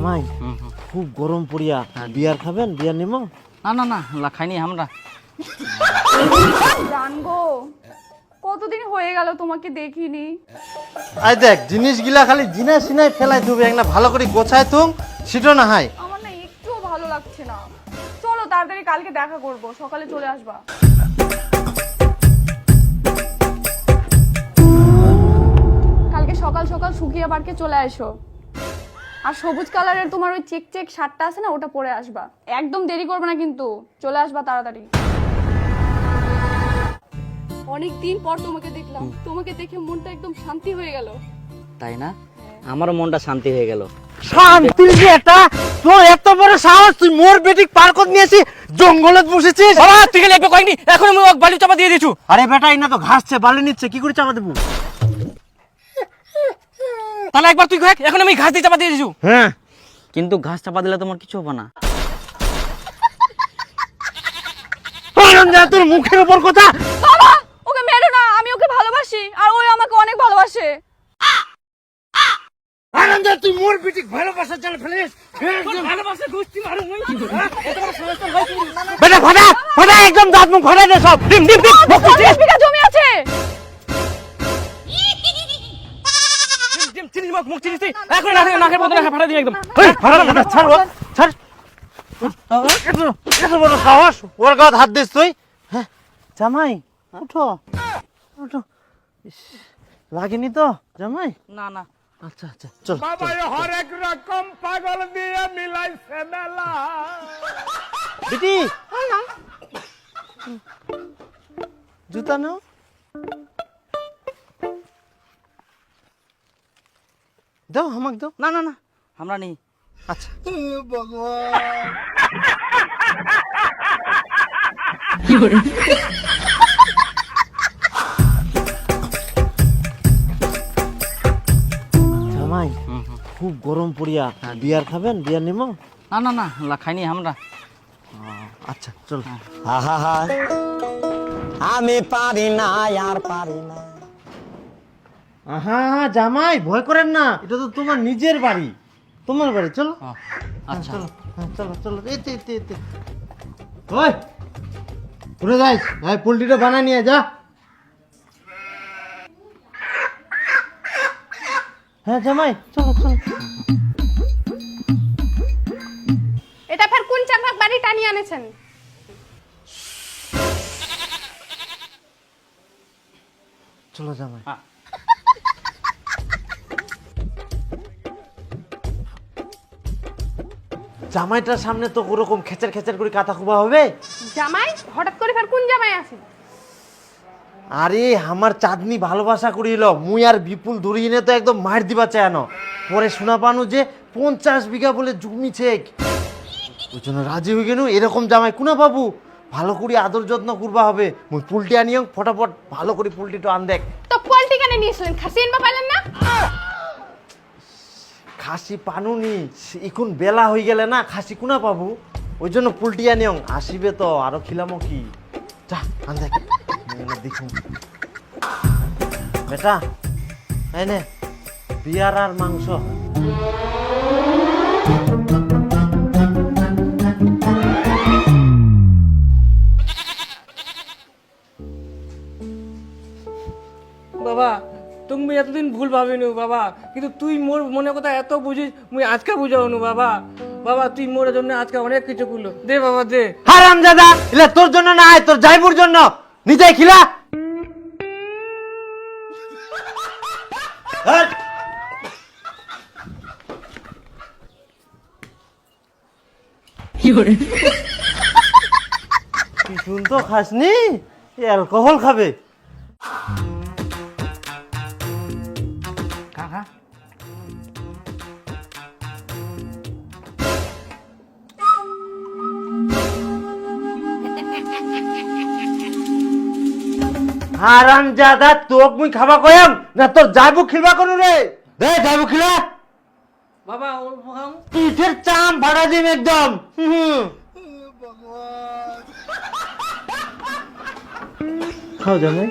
জামাই খুব গরম পড়িয়া বিয়ার খাবেন? বিয়ার নিমো? না না না খাইনি আমরা। জানগো কতদিন হয়ে গেল তোমাকে দেখিনি। আই দেখ জিনিসগুলা খালি জিনা সিনায় ফেলাই থুবে, একটা ভালো করে গোছায় তুম সেটা না হয়। আমার না একটুও ভালো লাগছে না। চলো তাড়াতাড়ি কালকে দেখা করব, সকালে চলে আসবা। কালকে সকাল সকাল শুকিয়া পার্কে চলে আসো। আর সবুজ কালারের তোমার ওই চেক চেক শার্টটা আছে না, ওটা পরে আসবা। একদম দেরি করবে না কিন্তু, চলে আসবা তাড়াতাড়ি। অনেকদিন পর তোমাকে দেখলাম, তোমাকে দেখে মনটা একদম শান্তি হয়ে গেল। তাই না? আমারও মনটা শান্তি হয়ে গেল। শান্তি যে এটা তোর এত বড় সাহস, তুই মোর বেটিক পার্কত নিয়েছি জঙ্গলত বসেছিস। বাবা তুই গেলে একবার কয়েকনি, এখন আমি বালি চাপা দিয়ে দিছু। আরে বেটা ইনা তো ঘাসছে বালি নিচ্ছে, কি করে চাপা দেবো? তাহলে একবার তুই কয়েক, এখন আমি ঘাস দিয়ে চাপা দিয়ে দিছু। হ্যাঁ কিন্তু ঘাস চাপা দিলে তোমার কিছু হবে না। তোর মুখের উপর কথা। বাবা ওকে মেরো না, আমি ওকে ভালোবাসি আর ওই আমাকে অনেক ভালোবাসে। আনন্দ তুই মোর বেটিক ভালোবাসা চাল ফেলিস। ভালোবাসা গোষ্ঠী মারু মুই। বেটা ফাটা ফাটা একদম দাঁত মুখ ফাটাই দে সব। ডিম ডিম ডিম 40 বিঘা জমি আছে। চিনিস মুখ চিনিস তুই, এখন নাকের বদলে ফাটা দিই একদম। এই ফাটা ফাটা ছাড় ও ছাড়। এত বড় সাহস, ওর গায়ে হাত দিস তুই? হ্যাঁ জামাই উঠো উঠো। ইস, লাগেনি তো জামাই? না না আচ্ছা আচ্ছা চল। বাবা হরেক রকম পাগল দিয়ে মিলাইছে মেলা। বেটি জুতা নাও। দাও আমাকে দাও। না না না আমরা নেই। আচ্ছা জামাই খুব গরম পড়িয়া বিয়ার খাবেন? বিয়ার নিমো? না না না খাইনি আমরা। আচ্ছা চল। আমি পারি না আর পারি না। আহা জামাই ভয় করেন না, এটা তো তোমার নিজের বাড়ি, তোমার বাড়ি। চলো আচ্ছা চলো চলো চলো। এতে এতে এতে ওই ঘুরে যাই, ভাই পোল্ট্রিটা বানায় নিয়ে যা। হ্যাঁ জামাই চলো চলো। এটা ফের কোন চাকরাক বাড়ি টানিয়ে আনেছেন? চলো জামাই। জামাইটার সামনে তো ওরকম খেচার খেচার করে কাতা খুবা হবে। জামাই হঠাৎ করে ফের কোন জামাই আছে? আরে আমার চাঁদনি ভালোবাসা করিল, মুই আর বিপুল ধরিয়ে তো একদম মার দিবা চায়ানো। পরে শোনা পানো যে 50 বিঘা বলে জমি ছেক, ওই জন্য রাজি হয়ে গেল। এরকম জামাই কুনা বাবু ভালো করে আদর যত্ন করবা হবে। মুই পুলটি আনিও ফটাফট ভালো করে পুলটিটা আন দেখ। তো পোল্ট্রি কেন নিয়েছিলেন? খাসি আনবা পাইলেন না? খাসি পানুনি, এখন বেলা হয়ে গেলে না খাসি কুনা পাবো, ওই জন্য পুলটি আনিও। আসিবে তো আরো খিলামো কি, যা আন দেখ দেখুন। বেটা এই নে বিয়ার আর মাংস। বাবা তুমি এতদিন ভুল ভাবিনু বাবা, কিন্তু তুই মোর মনে কথা এত বুঝিস, মুই আজকে বুঝাওনু বাবা। বাবা তুই মোর জন্য আজকে অনেক কিছু করলো, দে বাবা দে। হারাম দাদা, এলা তোর জন্য না, তোর জাইবুর জন্য। নিজে খিলা। পিছুন তো খাসনি, অ্যালকোহল খাবে। কাকা হারাম দাদা, তোক মুই খাবা কয়াম না তোর জাইবু খিলবা করু রে? দে জাইবু খিলা। বাবা ওর খাও। পিঠের চাম ভাড়া দিম একদম। খাও জামাই।